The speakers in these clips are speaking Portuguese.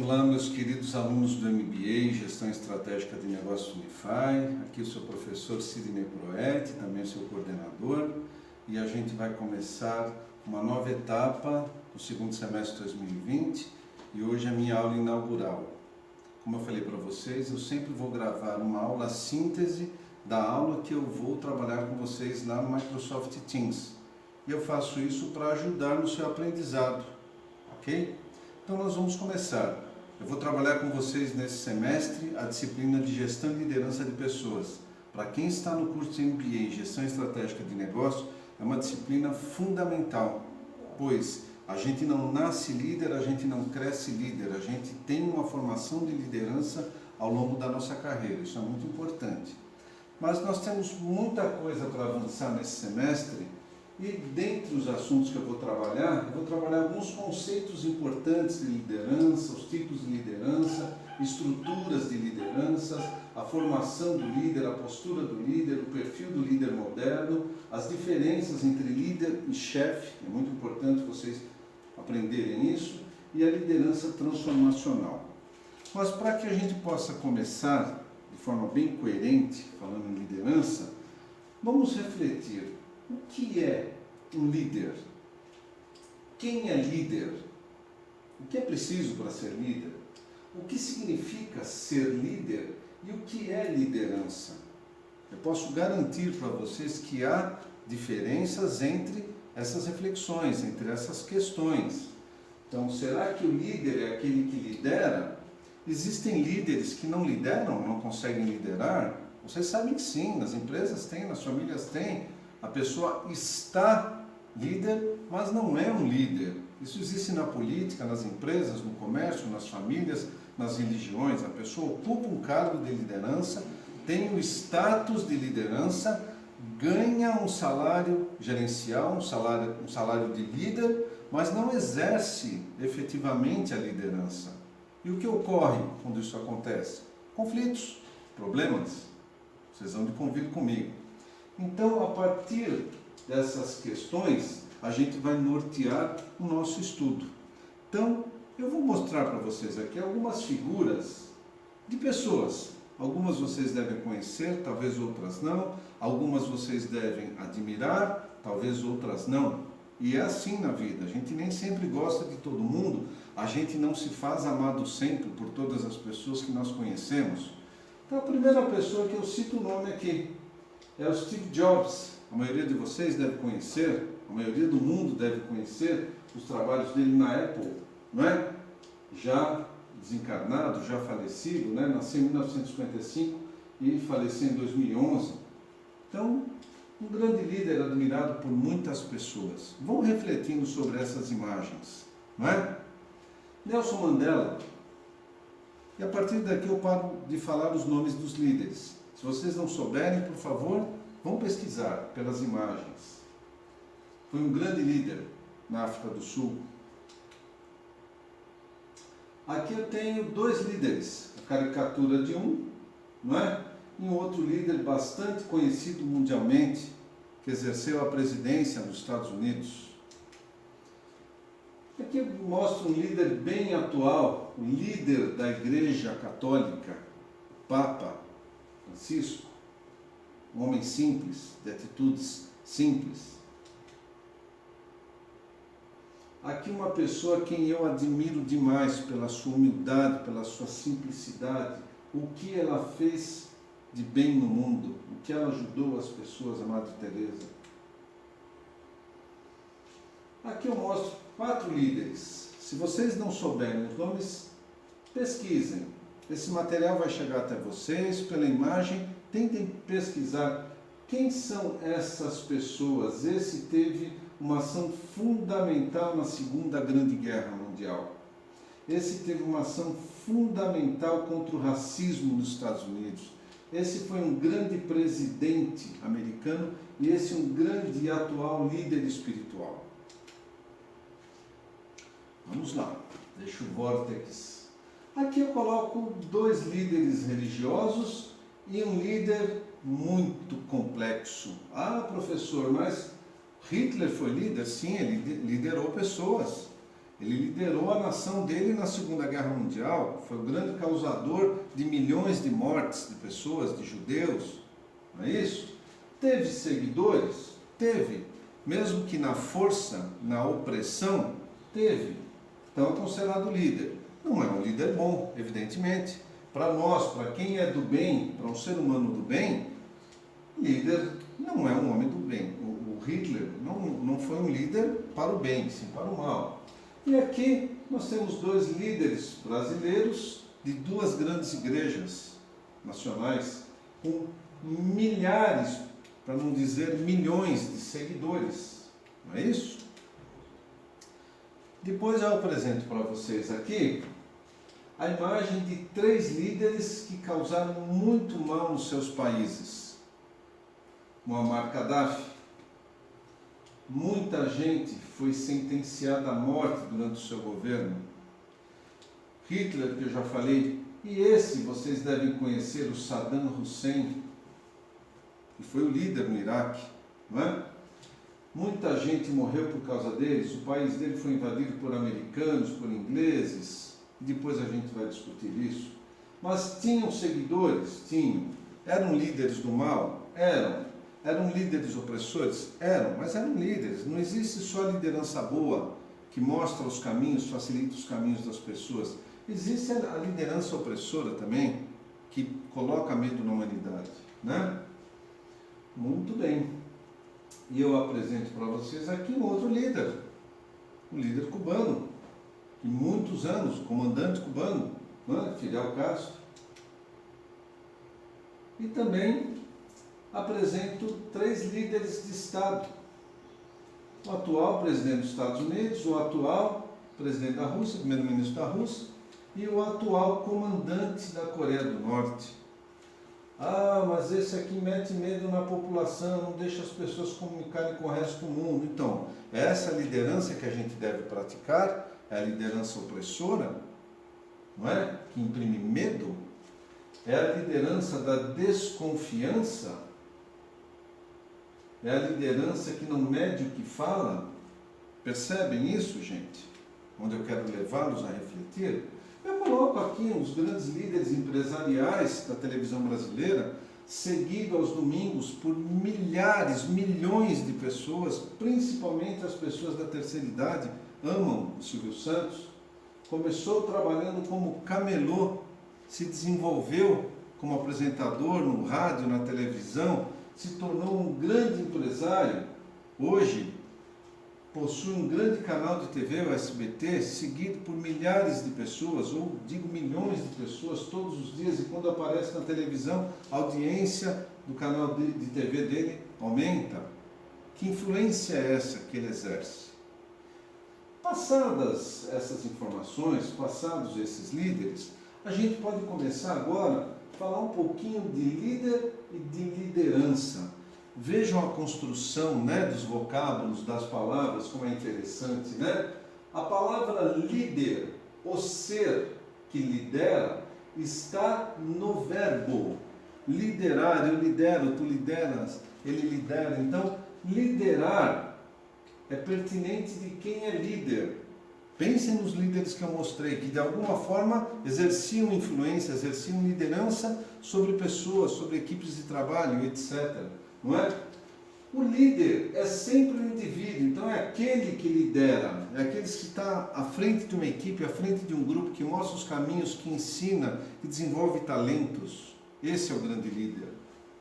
Olá, meus queridos alunos do MBA, Gestão Estratégica de Negócios Unify. Aqui o seu professor Sidney Proetti, também seu coordenador. E a gente vai começar uma nova etapa do segundo semestre de 2020 e hoje é a minha aula inaugural. Como eu falei para vocês, eu sempre vou gravar uma aula síntese da aula que eu vou trabalhar com vocês lá no Microsoft Teams. E eu faço isso para ajudar no seu aprendizado, ok? Então nós vamos começar. Eu vou trabalhar com vocês nesse semestre a disciplina de Gestão e Liderança de Pessoas. Para quem está no curso de MBA em Gestão Estratégica de Negócios, é uma disciplina fundamental, pois a gente não nasce líder, a gente não cresce líder, a gente tem uma formação de liderança ao longo da nossa carreira, isso é muito importante. Mas nós temos muita coisa para avançar nesse semestre. E dentre os assuntos que eu vou trabalhar alguns conceitos importantes de liderança, os tipos de liderança, estruturas de lideranças, a formação do líder, a postura do líder, o perfil do líder moderno, as diferenças entre líder e chefe, é muito importante vocês aprenderem isso, e a liderança transformacional. Mas para que a gente possa começar de forma bem coerente, falando em liderança, vamos refletir. O que é um líder? Quem é líder? O que é preciso para ser líder? O que significa ser líder e o que é liderança? Eu posso garantir para vocês que há diferenças entre essas reflexões, entre essas questões. Então, será que o líder é aquele que lidera? Existem líderes que não lideram, não conseguem liderar? Vocês sabem que sim, nas empresas tem, nas famílias tem. A pessoa está líder, mas não é um líder. Isso existe na política, nas empresas, no comércio, nas famílias, nas religiões. A pessoa ocupa um cargo de liderança, tem o status de liderança, ganha um salário gerencial, um salário de líder, mas não exerce efetivamente a liderança. E o que ocorre quando isso acontece? Conflitos, problemas. Vocês vão de convívio comigo. Então, a partir dessas questões, a gente vai nortear o nosso estudo. Então, eu vou mostrar para vocês aqui algumas figuras de pessoas. Algumas vocês devem conhecer, talvez outras não. Algumas vocês devem admirar, talvez outras não. E é assim na vida, a gente nem sempre gosta de todo mundo, a gente não se faz amado sempre por todas as pessoas que nós conhecemos. Então, a primeira pessoa que eu cito o nome aqui é o Steve Jobs. A maioria de vocês deve conhecer, a maioria do mundo deve conhecer os trabalhos dele na Apple, não é? Já desencarnado, já falecido, né? Nasceu em 1955 e faleceu em 2011. Então, um grande líder admirado por muitas pessoas. Vão refletindo sobre essas imagens, não é? Nelson Mandela. E a partir daqui eu paro de falar os nomes dos líderes. Se vocês não souberem, por favor, vão pesquisar pelas imagens. Foi um grande líder na África do Sul. Aqui eu tenho dois líderes, a caricatura de um, não é? E um outro líder bastante conhecido mundialmente, que exerceu a presidência nos Estados Unidos. Aqui mostra um líder bem atual, o líder da Igreja Católica, o Papa Francisco, um homem simples, de atitudes simples. Aqui uma pessoa a quem eu admiro demais pela sua humildade, pela sua simplicidade, o que ela fez de bem no mundo, o que ela ajudou as pessoas, a Madre Teresa. Aqui eu mostro 4 líderes. Se vocês não souberem os nomes, pesquisem. Esse material vai chegar até vocês pela imagem. Tentem pesquisar quem são essas pessoas. Esse teve uma ação fundamental na Segunda Grande Guerra Mundial. Esse teve uma ação fundamental contra o racismo nos Estados Unidos. Esse foi um grande presidente americano e esse um grande e atual líder espiritual. Vamos lá, deixa o vórtex. Aqui eu coloco 2 líderes religiosos e um líder muito complexo. Ah, professor, mas Hitler foi líder? Sim, ele liderou pessoas. Ele liderou a nação dele na Segunda Guerra Mundial, foi o grande causador de milhões de mortes de pessoas, de judeus, não é isso? Teve seguidores? Teve. Mesmo que na força, na opressão, teve. Então é considerado líder. Não é um líder bom, evidentemente. Para nós, para quem é do bem, para um ser humano do bem, líder não é um homem do bem. O Hitler não foi um líder para o bem, sim para o mal. E aqui nós temos dois líderes brasileiros de duas grandes igrejas nacionais, com milhares, para não dizer milhões de seguidores. Não é isso? Depois eu apresento para vocês aqui a imagem de três líderes que causaram muito mal nos seus países. Muammar Gaddafi. Muita gente foi sentenciada à morte durante o seu governo. Hitler, que eu já falei, e esse vocês devem conhecer, o Saddam Hussein, que foi o líder no Iraque, não é? Muita gente morreu por causa deles, o país dele foi invadido por americanos, por ingleses, e depois a gente vai discutir isso. Mas tinham seguidores? Tinham. Eram líderes do mal? Eram. Eram líderes opressores? Eram, mas eram líderes. Não existe só a liderança boa, que mostra os caminhos, facilita os caminhos das pessoas. Existe a liderança opressora também, que coloca medo na humanidade, né? Muito bem. E eu apresento para vocês aqui um outro líder, um líder cubano, de muitos anos, comandante cubano, né? Fidel Castro. E também apresento três líderes de Estado. O atual presidente dos Estados Unidos, o atual presidente da Rússia, primeiro-ministro da Rússia, e o atual comandante da Coreia do Norte. Ah, mas esse aqui mete medo na população, não deixa as pessoas comunicarem com o resto do mundo. Então, essa liderança que a gente deve praticar, é a liderança opressora, não é? Que imprime medo, é a liderança da desconfiança, é a liderança que não mede o que fala. Percebem isso, gente? Onde eu quero levá-los a refletir? Eu coloco aqui os grandes líderes empresariais da televisão brasileira, seguido aos domingos por milhares, milhões de pessoas, principalmente as pessoas da terceira idade, amam o Silvio Santos. Começou trabalhando como camelô, se desenvolveu como apresentador no rádio, na televisão, se tornou um grande empresário. Hoje possui um grande canal de TV, o SBT, seguido por milhares de pessoas, ou digo milhões de pessoas todos os dias, e quando aparece na televisão, a audiência do canal de TV dele aumenta. Que influência é essa que ele exerce? Passadas essas informações, passados esses líderes, a gente pode começar agora a falar um pouquinho de líder e de liderança. Vejam a construção, né, dos vocábulos, das palavras, como é interessante, né? A palavra líder, o ser que lidera, está no verbo. Liderar, eu lidero, tu lideras, ele lidera. Então, liderar é pertinente de quem é líder. Pensem nos líderes que eu mostrei, que de alguma forma exerciam influência, exerciam liderança sobre pessoas, sobre equipes de trabalho, etc. Não é? O líder é sempre o indivíduo, então é aquele que lidera, é aquele que está à frente de uma equipe, à frente de um grupo, que mostra os caminhos, que ensina, que desenvolve talentos. Esse é o grande líder,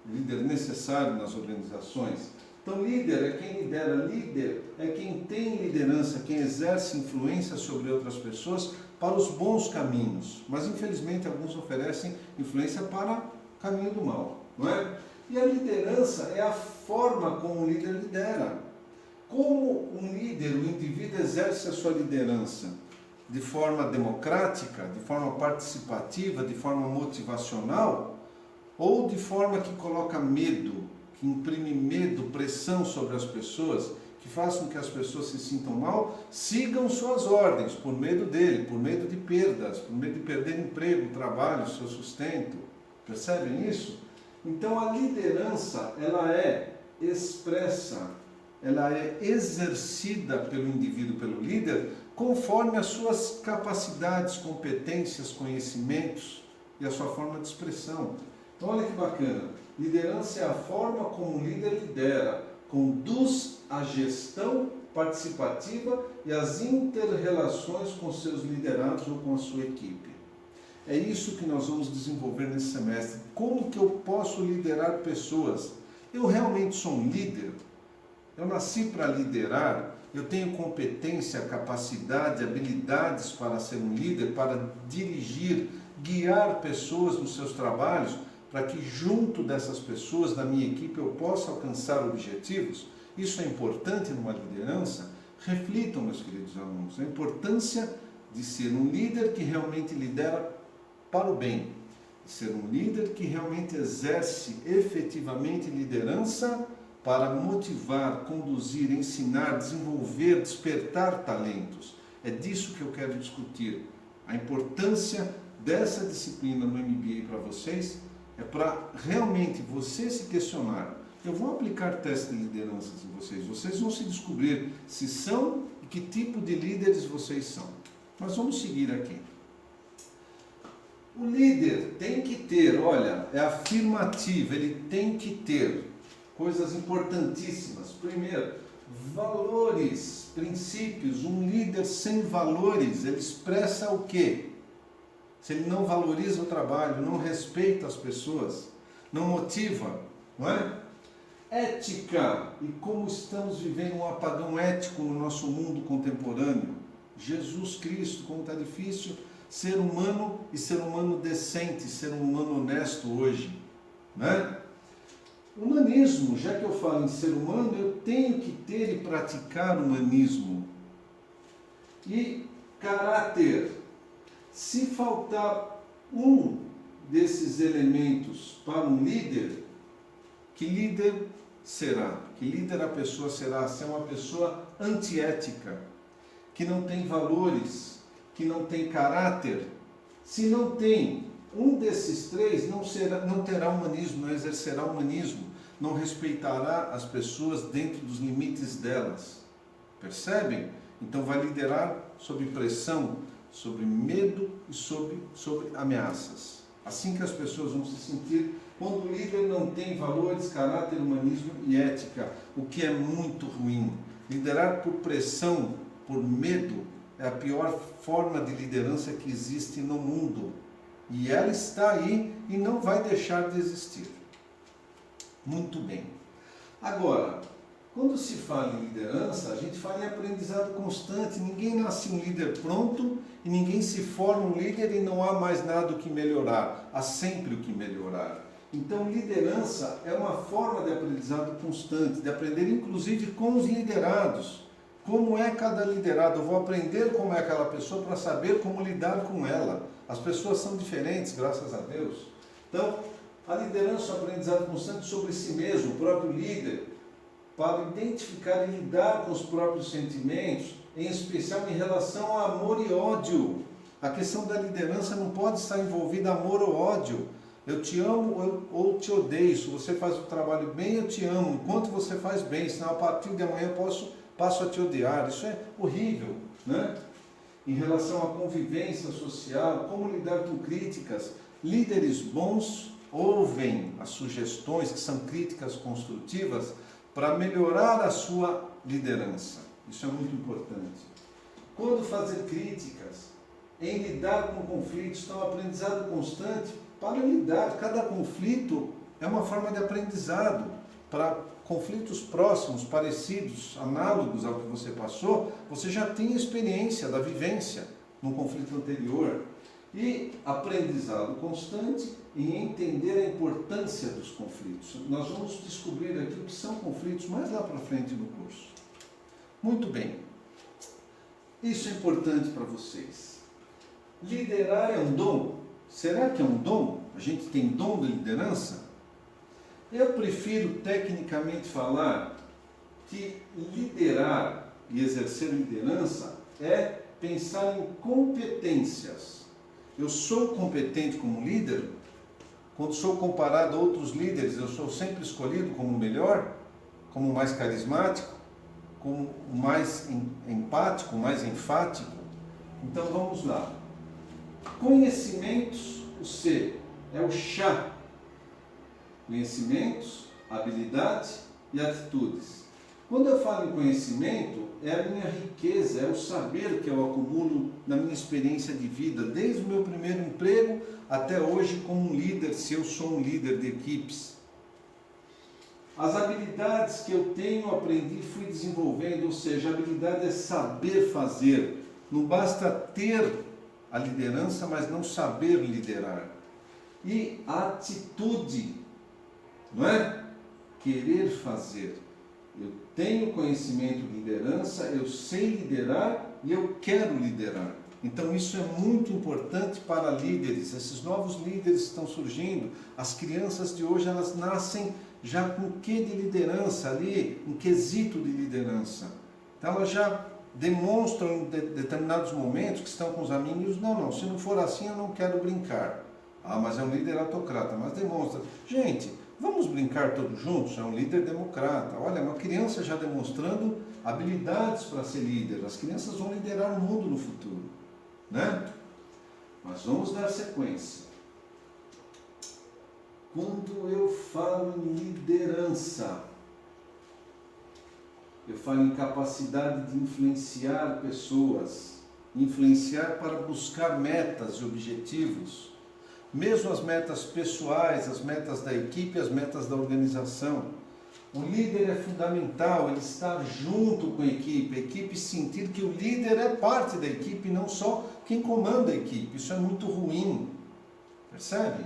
o líder necessário nas organizações. Então líder é quem lidera, líder é quem tem liderança, quem exerce influência sobre outras pessoas para os bons caminhos, mas infelizmente alguns oferecem influência para o caminho do mal, não é? E a liderança é a forma como o líder lidera. Como um líder, o indivíduo exerce a sua liderança? De forma democrática, de forma participativa, de forma motivacional? Ou de forma que coloca medo, que imprime medo, pressão sobre as pessoas, que faz com que as pessoas se sintam mal, sigam suas ordens, por medo dele, por medo de perdas, por medo de perder emprego, trabalho, seu sustento. Percebem isso? Então a liderança, ela é expressa, ela é exercida pelo indivíduo, pelo líder, conforme as suas capacidades, competências, conhecimentos e a sua forma de expressão. Então olha que bacana, liderança é a forma como o líder lidera, conduz a gestão participativa e as inter-relações com seus liderados ou com a sua equipe. É isso que nós vamos desenvolver nesse semestre. Como que eu posso liderar pessoas? Eu realmente sou um líder? Eu nasci para liderar? Eu tenho competência, capacidade, habilidades para ser um líder, para dirigir, guiar pessoas nos seus trabalhos, para que junto dessas pessoas, da minha equipe, eu possa alcançar objetivos? Isso é importante numa liderança? Reflitam, meus queridos alunos, a importância de ser um líder que realmente lidera para o bem, de ser um líder que realmente exerce efetivamente liderança para motivar, conduzir, ensinar, desenvolver, despertar talentos. É disso que eu quero discutir. A importância dessa disciplina no MBA para vocês é para realmente você se questionar. Eu vou aplicar testes de liderança em vocês. Vocês vão se descobrir se são e que tipo de líderes vocês são. Mas vamos seguir aqui. O líder tem que ter, olha, é afirmativo, ele tem que ter coisas importantíssimas. Primeiro, valores, princípios. Um líder sem valores, ele expressa o quê? Se ele não valoriza o trabalho, não respeita as pessoas, não motiva, não é? Ética, e como estamos vivendo um apagão ético no nosso mundo contemporâneo. Jesus Cristo, como está difícil ser humano e ser humano decente, ser um humano honesto hoje, né? Humanismo, já que eu falo em ser humano, eu tenho que ter e praticar humanismo. E caráter. Se faltar um desses elementos para um líder, que líder será? Que líder a pessoa será? Se é uma pessoa antiética, que não tem valores, que não tem caráter. Se não tem um desses três, não terá humanismo, não exercerá humanismo, não respeitará as pessoas dentro dos limites delas. Percebem? Então vai liderar sob pressão, sobre medo e sobre ameaças. Assim que as pessoas vão se sentir quando o líder não tem valores, caráter, humanismo e ética, o que é muito ruim. Liderar por pressão, por medo, é a pior forma de liderança que existe no mundo. E ela está aí e não vai deixar de existir. Muito bem. Agora, quando se fala em liderança, a gente fala em aprendizado constante. Ninguém nasce um líder pronto e ninguém se forma um líder e não há mais nada o que melhorar. Há sempre o que melhorar. Então, liderança é uma forma de aprendizado constante, de aprender inclusive com os liderados. Como é cada liderado? Eu vou aprender como é aquela pessoa para saber como lidar com ela. As pessoas são diferentes, graças a Deus. Então, a liderança é um aprendizado constante sobre si mesmo, o próprio líder, para identificar e lidar com os próprios sentimentos, em especial em relação ao amor e ódio. A questão da liderança não pode estar envolvida amor ou ódio. Eu te amo ou te odeio. Se você faz o trabalho bem, eu te amo. Enquanto você faz bem, senão a partir de amanhã eu passo a te odiar. Isso é horrível, né? Em relação à convivência social, como lidar com críticas. Líderes bons ouvem as sugestões, que são críticas construtivas, para melhorar a sua liderança. Isso é muito importante. Quando fazer críticas, em lidar com conflitos, então aprendizado constante para lidar. Cada conflito é uma forma de aprendizado. Para conflitos próximos, parecidos, análogos ao que você passou, você já tem experiência da vivência num conflito anterior. E aprendizado constante em entender a importância dos conflitos. Nós vamos descobrir aqui o que são conflitos mais lá para frente no curso. Muito bem. Isso é importante para vocês. Liderar é um dom? Será que é um dom? A gente tem dom de liderança? Eu prefiro tecnicamente falar que liderar e exercer liderança é pensar em competências. Eu sou competente como líder? Quando sou comparado a outros líderes, eu sou sempre escolhido como o melhor, como o mais carismático, como o mais empático, o mais enfático. Então vamos lá. Conhecimentos, o C é o chá. Conhecimentos, habilidade e atitudes. Quando eu falo em conhecimento, é a minha riqueza, é o saber que eu acumulo na minha experiência de vida, desde o meu primeiro emprego até hoje como um líder, se eu sou um líder de equipes. As habilidades que eu tenho, aprendi e fui desenvolvendo, ou seja, a habilidade é saber fazer. Não basta ter a liderança, mas não saber liderar. E a atitude, não é? Querer fazer. Eu tenho conhecimento de liderança, eu sei liderar e eu quero liderar. Então isso é muito importante para líderes. Esses novos líderes estão surgindo. As crianças de hoje, elas nascem já com o quê de liderança ali, um quesito de liderança. Então elas já demonstram em determinados momentos que estão com os amigos, não, se não for assim eu não quero brincar. Ah, mas é um líder autocrata, mas demonstra. Gente, vamos brincar todos juntos? É um líder democrata. Olha, uma criança já demonstrando habilidades para ser líder. As crianças vão liderar o mundo no futuro, né? Mas vamos dar sequência. Quando eu falo em liderança, eu falo em capacidade de influenciar pessoas, influenciar para buscar metas e objetivos, mesmo as metas pessoais, as metas da equipe, as metas da organização. O líder é fundamental, ele estar junto com a equipe sentir que o líder é parte da equipe, não só quem comanda a equipe. Isso é muito ruim, percebe?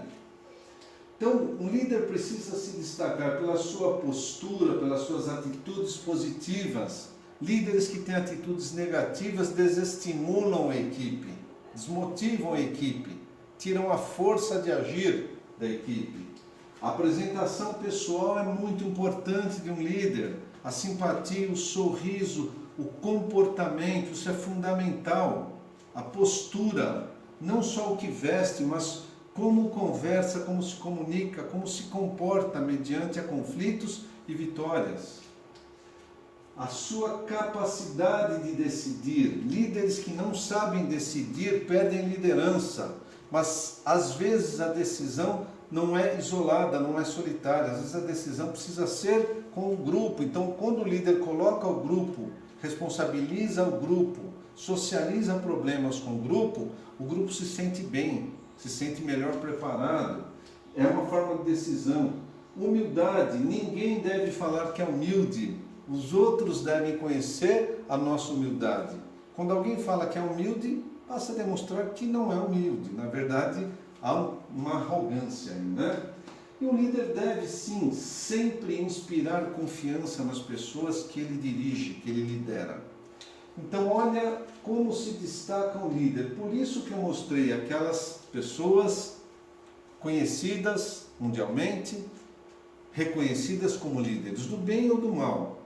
Então, um líder precisa se destacar pela sua postura, pelas suas atitudes positivas. Líderes que têm atitudes negativas desestimulam a equipe, desmotivam a equipe, tiram a força de agir da equipe. A apresentação pessoal é muito importante de um líder. A simpatia, o sorriso, o comportamento, isso é fundamental. A postura, não só o que veste, mas como conversa, como se comunica, como se comporta mediante a conflitos e vitórias. A sua capacidade de decidir. Líderes que não sabem decidir perdem liderança, mas às vezes a decisão não é isolada, não é solitária. Às vezes a decisão precisa ser com o grupo. Então, quando o líder coloca o grupo, responsabiliza o grupo, socializa problemas com o grupo se sente bem, se sente melhor preparado. É uma forma de decisão. Humildade. Ninguém deve falar que é humilde. Os outros devem conhecer a nossa humildade. Quando alguém fala que é humilde, passa a demonstrar que não é humilde. Na verdade, há uma arrogância aí, né? E o líder deve, sim, sempre inspirar confiança nas pessoas que ele dirige, que ele lidera. Então, olha como se destaca um líder. Por isso que eu mostrei aquelas pessoas conhecidas mundialmente, reconhecidas como líderes, do bem ou do mal.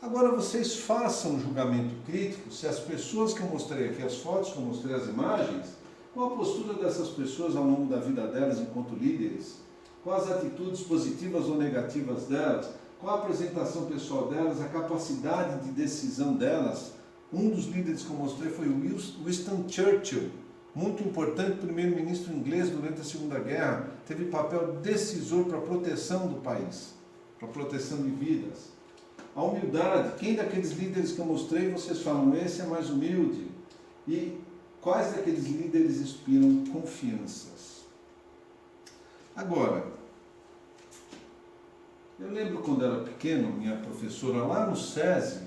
Agora vocês façam um julgamento crítico se as pessoas que eu mostrei aqui, as fotos que eu mostrei, as imagens, qual a postura dessas pessoas ao longo da vida delas enquanto líderes, quais as atitudes positivas ou negativas delas, qual a apresentação pessoal delas, a capacidade de decisão delas. Um dos líderes que eu mostrei foi o Winston Churchill, muito importante primeiro-ministro inglês durante a Segunda Guerra, teve papel decisor para a proteção do país, para a proteção de vidas. A humildade, quem daqueles líderes que eu mostrei, vocês falam, esse é mais humilde? E quais daqueles líderes inspiram confianças? Agora, eu lembro quando era pequeno, minha professora lá no SESI,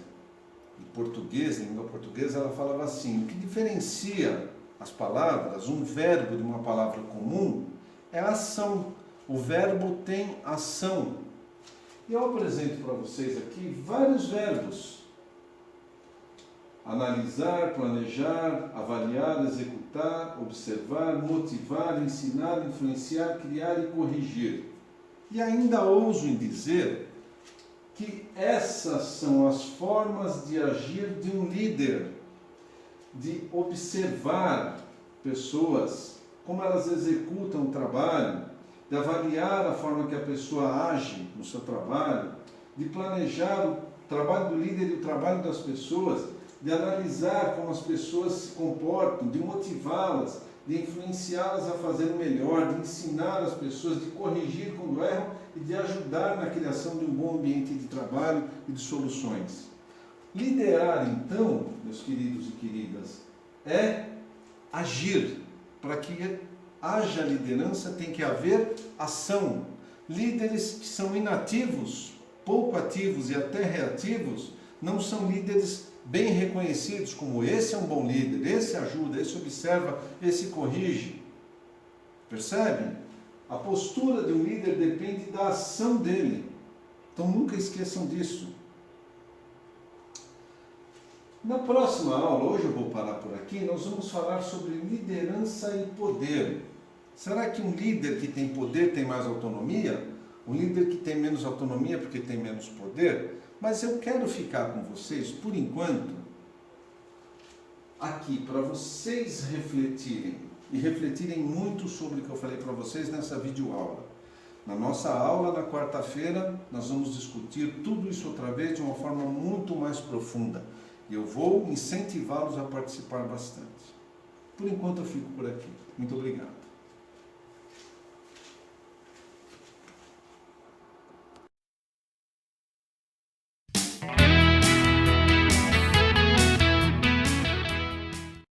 de português, língua portuguesa, ela falava assim, o que diferencia as palavras, um verbo de uma palavra comum, é a ação. O verbo tem ação. E eu apresento para vocês aqui vários verbos. Analisar, planejar, avaliar, executar, observar, motivar, ensinar, influenciar, criar e corrigir. E ainda ouso em dizer que essas são as formas de agir de um líder, de observar pessoas, como elas executam o trabalho, de avaliar a forma que a pessoa age no seu trabalho, de planejar o trabalho do líder e o trabalho das pessoas, de analisar como as pessoas se comportam, de motivá-las, de influenciá-las a fazer o melhor, de ensinar as pessoas, de corrigir quando erram e de ajudar na criação de um bom ambiente de trabalho e de soluções. Liderar, então, meus queridos e queridas, é agir. Para que haja liderança tem que haver ação. Líderes que são inativos, pouco ativos e até reativos, não são líderes bem reconhecidos como esse é um bom líder, esse ajuda, esse observa, esse corrige. Percebem? A postura de um líder depende da ação dele. Então nunca esqueçam disso. Na próxima aula, hoje eu vou parar por aqui, nós vamos falar sobre liderança e poder. Será que um líder que tem poder tem mais autonomia? Um líder que tem menos autonomia porque tem menos poder? Mas eu quero ficar com vocês, por enquanto, aqui, para vocês refletirem, e refletirem muito sobre o que eu falei para vocês nessa videoaula. Na nossa aula, na quarta-feira, nós vamos discutir tudo isso outra vez de uma forma muito mais profunda. E eu vou incentivá-los a participar bastante. Por enquanto eu fico por aqui. Muito obrigado.